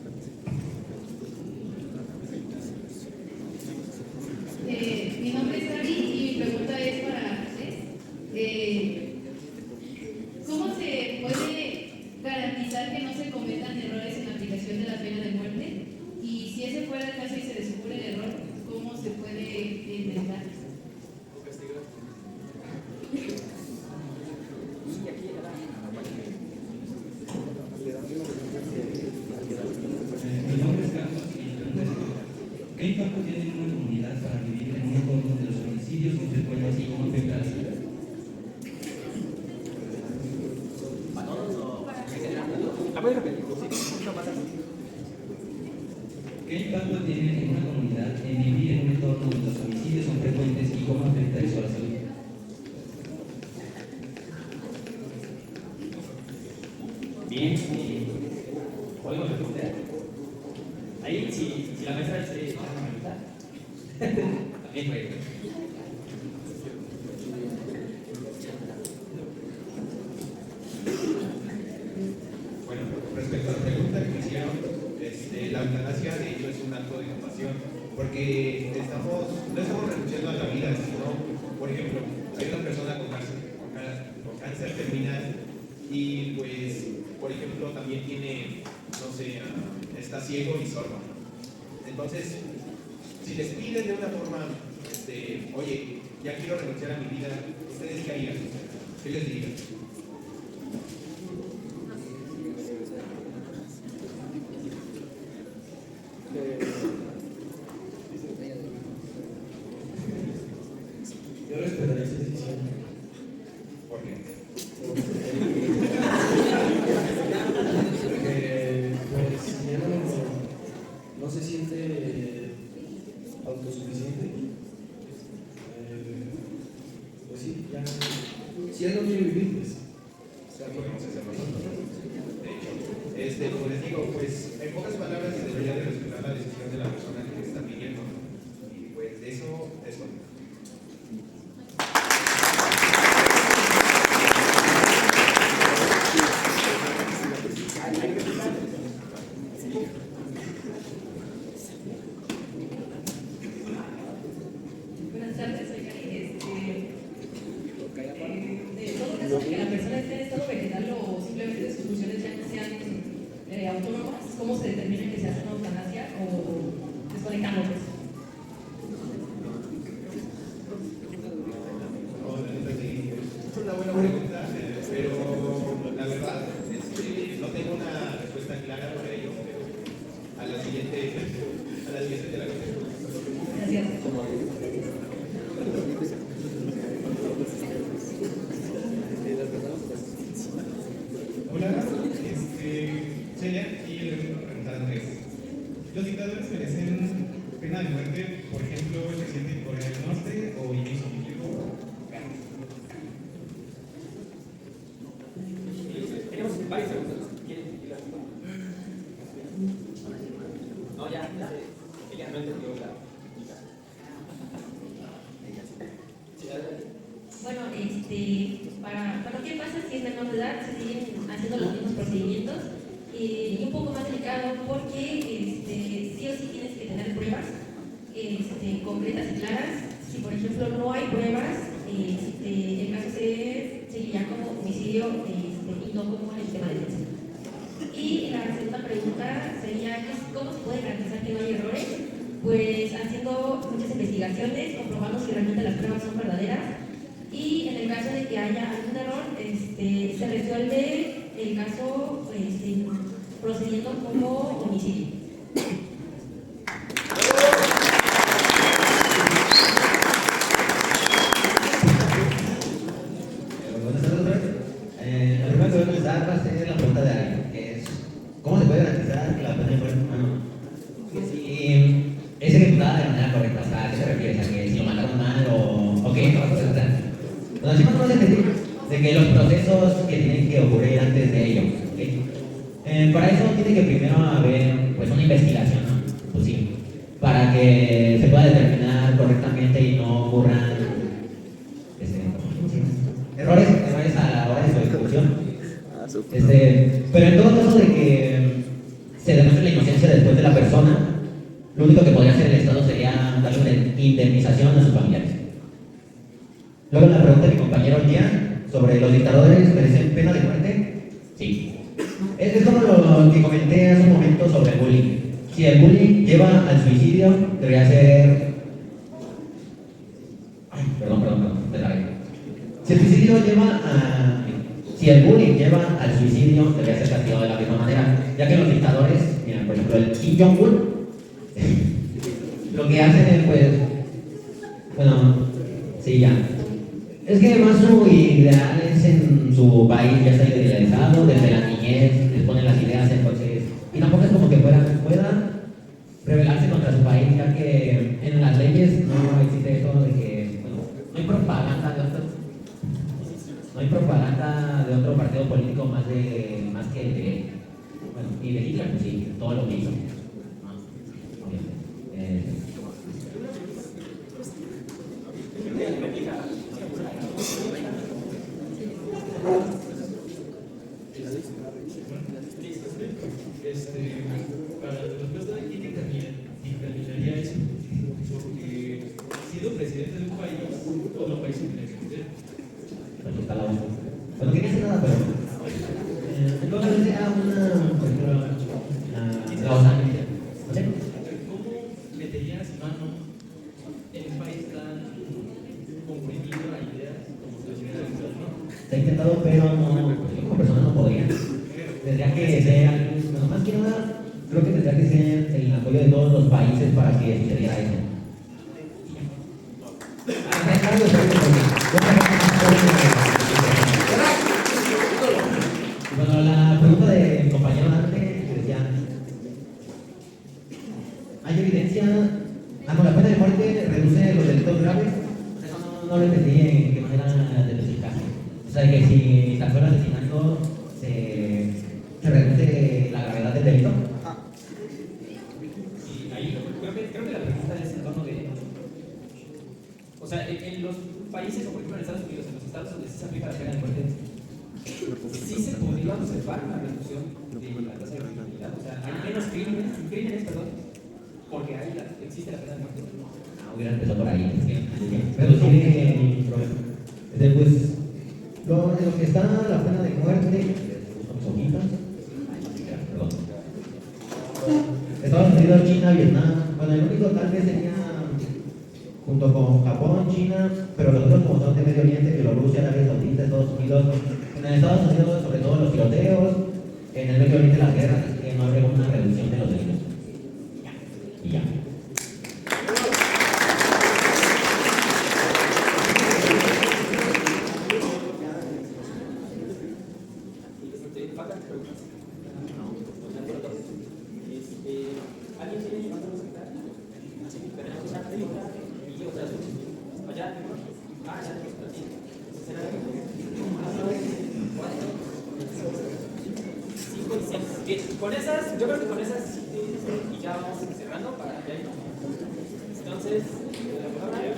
Mi nombre es Gaby y mi pregunta es para ¿cómo se puede garantizar que no se cometan errores en la aplicación de la pena de muerte? Y si ese fuera el caso y se descubre el error, ¿cómo se puede enmendar? Mi nombre es Carlos y mi pregunta es, ¿qué impacto tiene una comunidad para vivir en un entorno donde los homicidios no se pueden así como afectar a la salud? ¿Qué impacto tiene en una comunidad en vivir en un entorno donde los homicidios son frecuentes y cómo afecta eso a la salud? Bien, ¿podemos responder? Ahí, si la maestra se llama también puede. Bueno, respecto a la pregunta que me hicieron, la eutanasia de hecho es un acto de compasión, porque no estamos renunciando a la vida, sino, por ejemplo, hay una persona con cáncer terminal y pues, por ejemplo, también tiene, no sé, está ciego y sordo. Entonces, si les piden de una forma, oye, ya quiero renunciar a mi vida, ¿ustedes qué harían? ¿Qué les dirían? Yo respetaría esa decisión. ¿Por qué? Porque pues si ya no se siente autosuficiente, pues sí, ya si él no quiere vivir, pues Ya podemos hacerlo nosotros. De hecho, como les digo, pues en pocas palabras se debería de respetar la decisión de la persona que está pidiendo, ¿no? Y pues de eso es todo. Buenas tardes, soy Cari. De todo caso de que la persona esté en estado vegetal o simplemente sus funciones ya no sean autónomas, ¿cómo se determina que se hace una eutanasia o desconectándolos? Es una buena pregunta, pero la verdad no tengo una respuesta clara para ello, pero a la siguiente te la contesto. Gracias. Hola, Celia, y le voy a preguntar a Andrés. ¿Los dictadores merecen pena de muerte, por ejemplo, el presidente de Corea del Norte o Inicio Tenemos varias preguntas. No, ya ella no entendió la. Bueno, ¿qué pasa si es menor de edad? Se siguen haciendo los mismos procedimientos y un poco más delicado porque sí o sí tienes que tener pruebas concretas y claras. Si por ejemplo no hay pruebas, el caso se seguiría como homicidio y no como legítima defensa. Y la segunda pregunta sería, ¿cómo se puede garantizar que no hay errores? Pues haciendo muchas investigaciones, comprobando si realmente las pruebas son verdaderas. Y en el caso de que haya algún error, se resuelve el caso procediendo como homicidio. Buenas tardes. La primera que voy a empezar va a ser la pregunta de Ari, que es ¿cómo se puede garantizar que la pena de muerte si es ejecutada de manera correcta? O sea, ¿a qué se refiere? ¿A que si lo mataron mal o qué? No, o sea, nos decimos más de que los procesos que tienen que ocurrir antes de ello. ¿Okay? Para eso tiene que primero haber pues, una investigación, ¿no? Pues sí, para que se pueda determinar correctamente y no ocurran errores a la hora de su ejecución. Pero en todo caso de que se demuestre la inocencia después de la persona, lo único que podría hacer el Estado sería darle una indemnización a sus familiares. Luego la pregunta de mi compañero Tia sobre los dictadores merecen pena de muerte. Sí. Es como lo que comenté hace un momento sobre el bullying. Si el bullying lleva al suicidio, debería ser... Perdón, te la regué. Si el bullying lleva al suicidio, debería ser castigado de la misma manera, ya que los dictadores, mira, por ejemplo, el Kim Jong-un, lo que hacen es, pues, bueno, sí, ya. Es que además su ideal es veces en su país ya está idealizado, desde la niñez les ponen las ideas, entonces, y tampoco es como que puedan rebelarse contra su país, ya que en las leyes no existe eso de que, bueno, no hay propaganda de otro partido político más que el de él. Bueno, y de Hitler, pues sí, todo lo que hizo. Para la respuesta de quién dictaminaría eso, porque siendo presidente de un país, otro país tiene que ser. Bueno, que no hace nada, pero entonces sea por ejemplo, no sé. ¿Cómo meterías mano en un país tan comprimido a ideas como sociedad, ¿no? Se ha intentado, pero no, como persona no podría. Tendría que ser, bueno, más que nada, creo que tendría que ser el apoyo de todos los países para que sucediera eso. Bueno, la pregunta del compañero Dante decía, ¿hay evidencia? No, la pena de muerte reduce los delitos graves. Eso no lo entendí en qué manera de especificarse. O sea, que si la fuera asesinando, se reduce la gravedad del delito. Sí, ahí creo que la pregunta es en torno de. O sea, en los países, o por ejemplo en Estados Unidos, en los estados donde sí se aplica la pena de muerte, sí se podría observar una reducción de la tasa de criminalidad. O sea, hay menos crímenes, porque existe la pena de muerte. Hubiera empezado por ahí. Reducir el problema. Pues, en lo que está la pena de muerte, Estados Unidos, China, Vietnam. Bueno, el único tal vez sería junto con Japón, China, pero los otros como son de Medio Oriente, Bielorrusia, Arabia Saudita, Estados Unidos. En Estados Unidos, sobre todo los tiroteos, en el Medio Oriente las guerras, así que no habría una reducción de los delitos. Y ya. ¿Faltan preguntas? ¿Alguien quiere llevar a presentar? Tenemos una pregunta y otras dos. Allá, cinco y seis. Bien, con esas, yo creo que con esas y ya vamos cerrando para ya ir. Entonces, la palabra.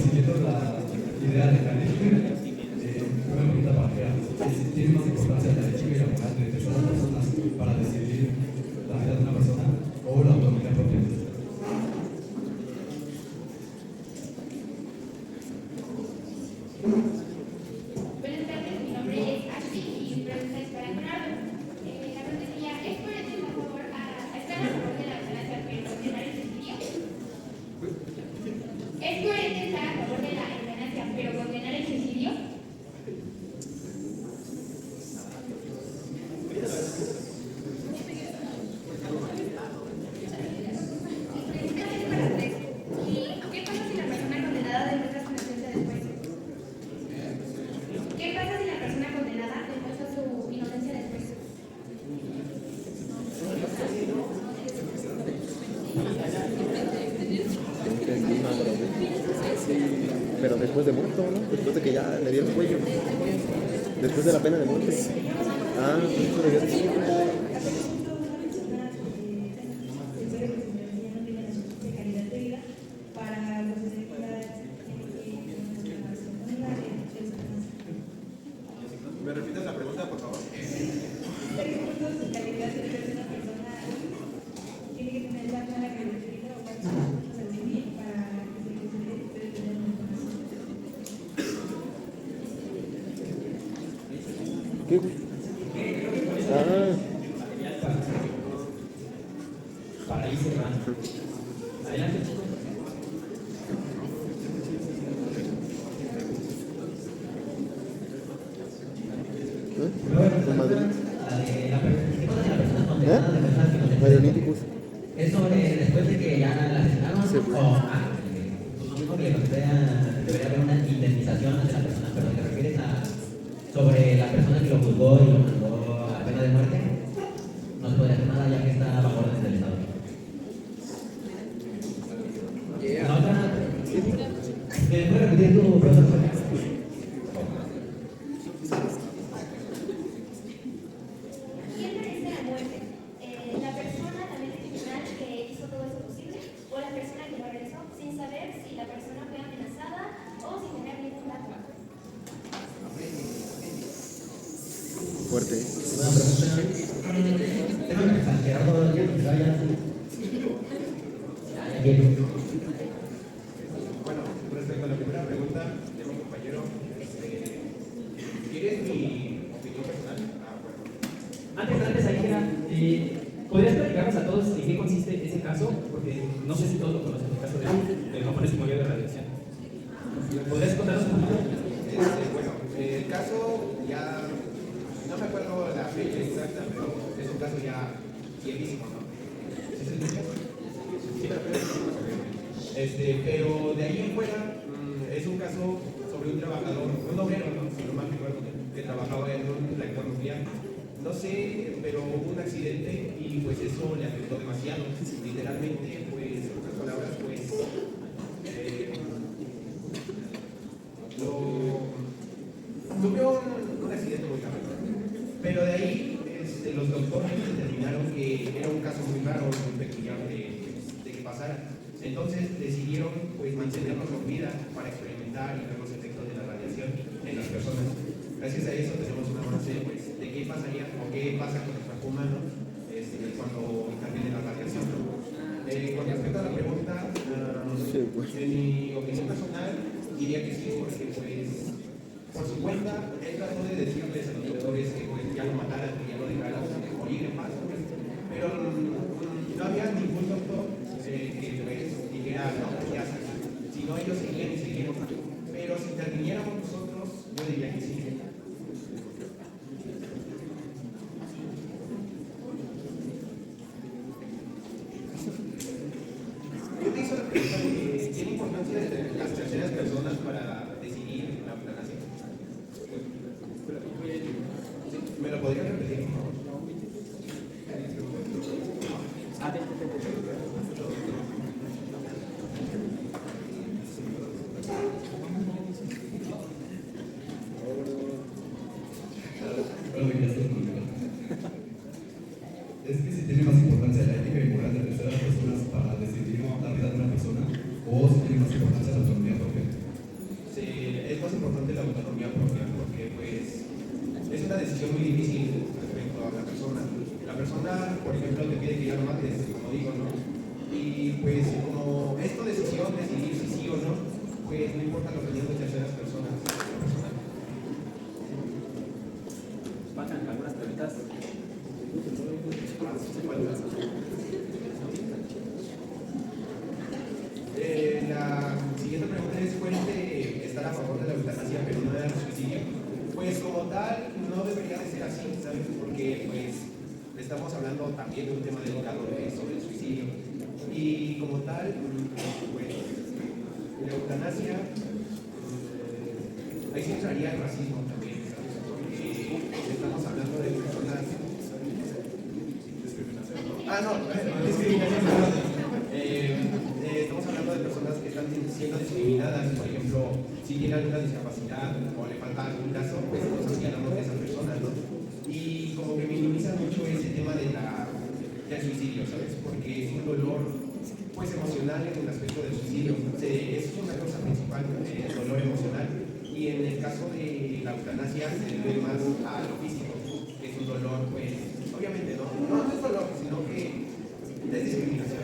Siguiendo la idea de Karen, una pregunta para Gea. ¿Tiene más importancia la ética y la moral de terceras personas para decidir la vida de una persona o la autonomía propia? Buenas tardes, mi nombre es Ashley y mi pregunta es para Leonardo. La pregunta sería, ¿es coherente estar a favor de la eutanasia pero condenar el suicidio? ¿Es coherente estar a favor de la eutanasia pero condenar el suicidio? ¿Qué pasa si la persona condenada demuestra su inocencia después? ¿Qué pasa si la persona condenada demuestra su inocencia después? Pero después de muerto, ¿no? Después de que ya le dieron cuello. Después de la pena de muerte. ¿Me repites la pregunta, por favor? ¿Qué, güey? Para ir cerrando. Adelante, chicos. ¿En Madrid? Paralíticos. Es sobre después de que ya la asesinaron supongo que debería haber una indemnización hacia la persona, pero te refieres a sobre la persona que lo juzgó y lo mandó a pena de muerte, no se puede hacer nada ya que está bajo órdenes del Estado. La otra, ¿me puedes repetir tu pregunta? ¿Quién merece la muerte? ¿La persona, la mente criminal que hizo todo eso posible? ¿O la persona que lo realizó sin saber si la persona fue amenazada o sin tener ningún dato? Fuerte. Buena pregunta. Déjame pensar, Gerardo, Bueno, respecto a la primera pregunta de mi compañero, ¿quieres mi opinión personal? Antes, Aguilera, ¿podrías platicarnos a todos en qué consiste ese caso? Porque no sé si todos lo conocen, el caso del japonés que murió de radiación. ¿Podrías contarnos un poquito? Bueno, el caso ya, no me acuerdo la fecha exacta, pero es un caso ya viejísimo, ¿no? ¿Sí se escucha? Sí, pero de ahí en fuera es un caso sobre un trabajador, un obrero, ¿no? Si no mal recuerdo, que trabajaba en un reactor nuclear. No sé, pero hubo un accidente y pues eso le afectó demasiado. Literalmente, pues, en otras palabras, pues, sufrió un accidente muy grave. Pero de ahí los doctores determinaron que era un caso muy raro, muy peculiar de que pasara. Entonces decidieron pues mantenerlo con vida para experimentar y ver los efectos de la radiación en las personas. Gracias a eso tenemos una base pues, de qué pasaría o qué pasa con el cuerpo humano cuando interviene la radiación. Con respecto a la pregunta, en mi opinión personal diría que sí, porque pues por su cuenta él trató de decirles a los doctores que pues, ya lo mataran, que ya lo dejaran morir en paz, pero no había ningún doctor que pues, dijera no, ya está, sino ellos seguían y seguían. Pero si interviniéramos nosotros, yo diría que sí. Yo te hice la pregunta de ¿tiene importancia de las terceras personas para decidir la eutanasia? ¿Me lo podrían repetir, por favor? Es que si tiene más importancia la ética y moral de terceras personas para decidir la vida de una persona o si tiene más importancia la autonomía propia. Sí, es más importante la autonomía propia porque pues es una decisión muy difícil respecto a la persona. La persona, por ejemplo, te pide que ya lo mates, como digo, ¿no? Y pues como es tu decisión decidir si sí o no, pues no importa la opinión de terceras personas. Faltan algunas preguntas. La siguiente pregunta es: ¿puede estar a favor de la eutanasia pero no del suicidio? Pues como tal, no debería de ser así, ¿sabes? Porque pues estamos hablando también de un tema delicado sobre el suicidio. Y como tal, pues la eutanasia, ahí sí entraría el racismo también, ¿sabes? Porque estamos hablando de personas... discriminación, perdón. Estamos hablando de personas que están siendo discriminadas, por ejemplo, si tiene alguna discapacidad o le falta algún brazo, pues nos olvidamos de esas personas, ¿no? Y físico, que es un dolor, pues, obviamente no es dolor, sino que es discriminación.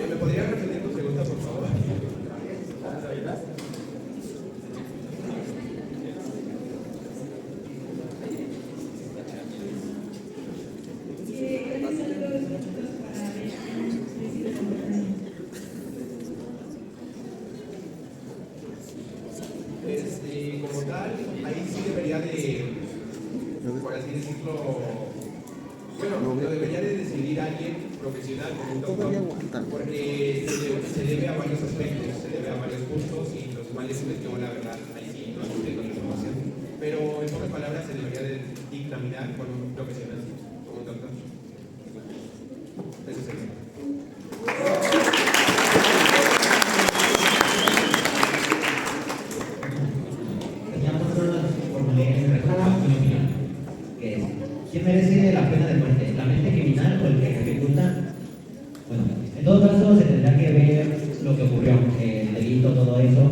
¿Me podría repetir tu pregunta, por favor? Como tal, ahí sí debería de, por así decirlo, bueno, lo debería de decidir alguien profesional como un doctor, porque se debe a varios aspectos, se debe a varios puntos y los cuales yo la verdad ahí sí no tengo la información, pero en pocas palabras se debería de dictaminar con un profesional, como un doctor. Eso sería. ¿Quién merece la pena de muerte? ¿La mente criminal o el que ejecuta? Bueno, en todo caso se tendrá que ver lo que ocurrió, el delito, todo eso.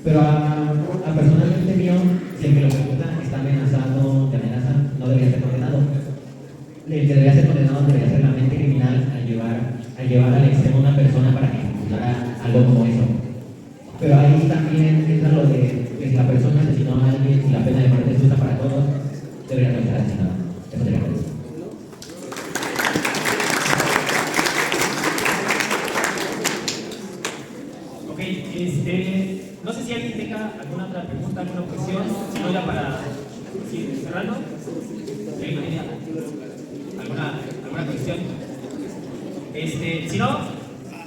Pero personalmente mío, si el que lo ejecuta está amenazado, de amenaza, no debería ser condenado. El que debería ser condenado debería ser la mente criminal al llevar al extremo a una persona para que ejecutara algo como eso. Pero ahí también entra lo de que si la persona asesinó a alguien y la pena de muerte es justa para todos, debería no estar asesinado. Eso sería todo. Ok, no sé si alguien tenga alguna otra pregunta, alguna objeción, si no ya para ir cerrando. ¿Alguna cuestión? Si no,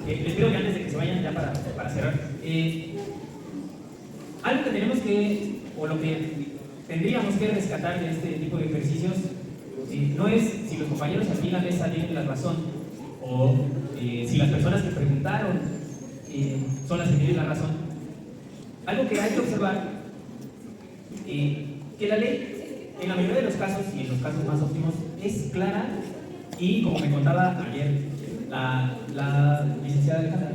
les pido que antes de que se vayan ya para cerrar, algo que tenemos que, o lo que tendríamos que rescatar de este tipo de ejercicios, no es si los compañeros aquí en la mesa tienen la razón, o si las personas que preguntaron son las que tienen la razón. Algo que hay que observar, que la ley, en la mayoría de los casos, y en los casos más óptimos, es clara, y como me contaba ayer la licenciada Alejandra,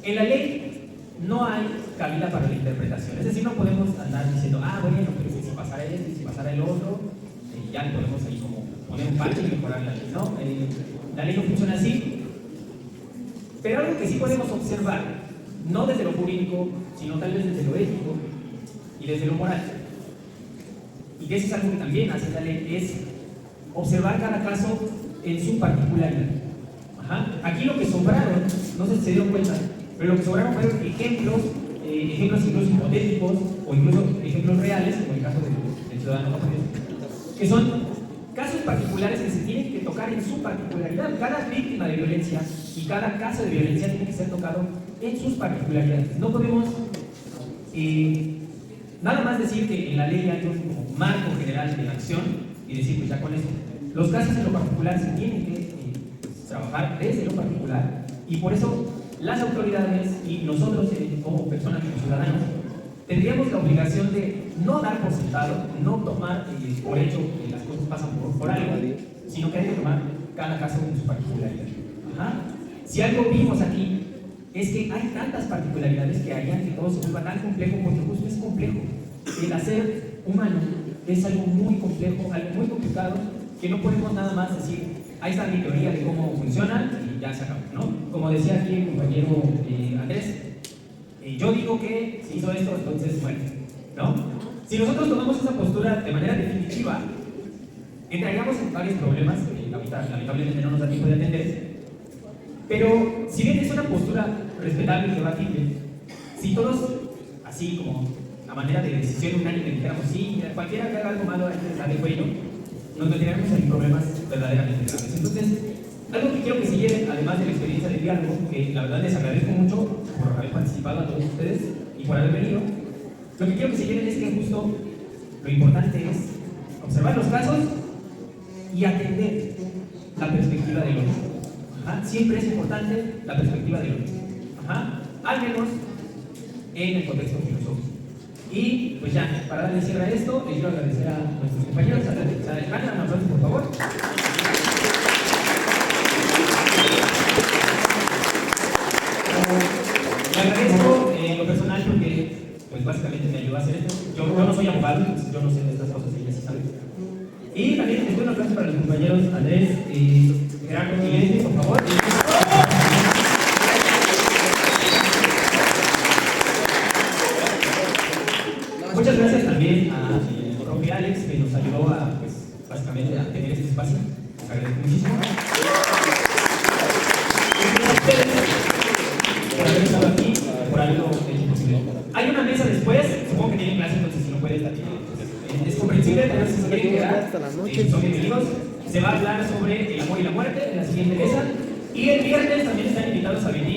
en la ley no hay cabida para la interpretación. Es decir, no podemos andar diciendo, bueno, pero si pasara esto y si pasara el otro, ya le podemos ahí como poner un parche y mejorar la ley. No, la ley no funciona así. Pero algo que sí podemos observar, no desde lo jurídico, sino tal vez desde lo ético y desde lo moral, y que eso es algo que también hace la ley, es observar cada caso en su particularidad. Aquí lo que sobraron, no sé si se dieron cuenta, pero lo que sobraron fueron ejemplos incluso hipotéticos o incluso ejemplos reales, como el caso del ciudadano japonés, que son casos particulares que se tienen que tocar en su particularidad. Cada víctima de violencia y cada caso de violencia tiene que ser tocado en sus particularidades. No podemos nada más decir que en la ley hay un marco general de acción y decir, pues ya con eso. Los casos en lo particular se tienen que trabajar desde lo particular, y por eso las autoridades y nosotros como personas, como ciudadanos, tendríamos la obligación de no dar por sentado, no tomar por hecho que las cosas pasan por algo, sino que hay que tomar cada caso en su particularidad. Si algo vimos aquí es que hay tantas particularidades que harían que todo se vuelva tan complejo, porque justo es complejo. El hacer humano es algo muy complejo, algo muy complicado, que no podemos nada más decir, ahí está mi teoría de cómo funciona y ya se acabó, ¿no? Como decía aquí el compañero Andrés, yo digo que se hizo esto, entonces bueno, ¿no? Si nosotros tomamos esa postura de manera definitiva, entraríamos en varios problemas que lamentablemente no nos da tiempo de atender, pero si bien es una postura respetable y debatible, si todos, así como a manera de decisión unánime, dijéramos, sí, cualquiera que haga algo malo hay que darle cuello, nos meteríamos en problemas verdaderamente graves. Entonces, algo que quiero que se lleven, además de la experiencia de diálogo, que la verdad les agradezco mucho por haber participado a todos ustedes y por haber venido, lo que quiero que se lleven es que justo lo importante es observar los casos y atender la perspectiva del otro. Siempre es importante la perspectiva del otro. Al menos en el contexto filosófico. Y pues ya, para darle cierre a esto, les quiero agradecer a nuestros compañeros. Un aplauso, por favor. pues básicamente me ayudó a hacer esto. Yo no soy abogado, pues, yo no sé de estas cosas, ella sí sabe. Y también después un aplauso para los compañeros Andrés, Gerardo y Leslie, por favor. Muchas gracias también a profe Alex, que nos ayudó a, pues, básicamente a tener este espacio. Les agradezco muchísimo. Gracias a ustedes por haber estado aquí, por haberlo hecho posible. Hay una mesa después, supongo que tienen clase, entonces si no puede estar es comprensible, pero si se quieren quedar, son bienvenidos. Se va a hablar sobre el amor y la muerte en la siguiente mesa. Y el viernes también están invitados a venir.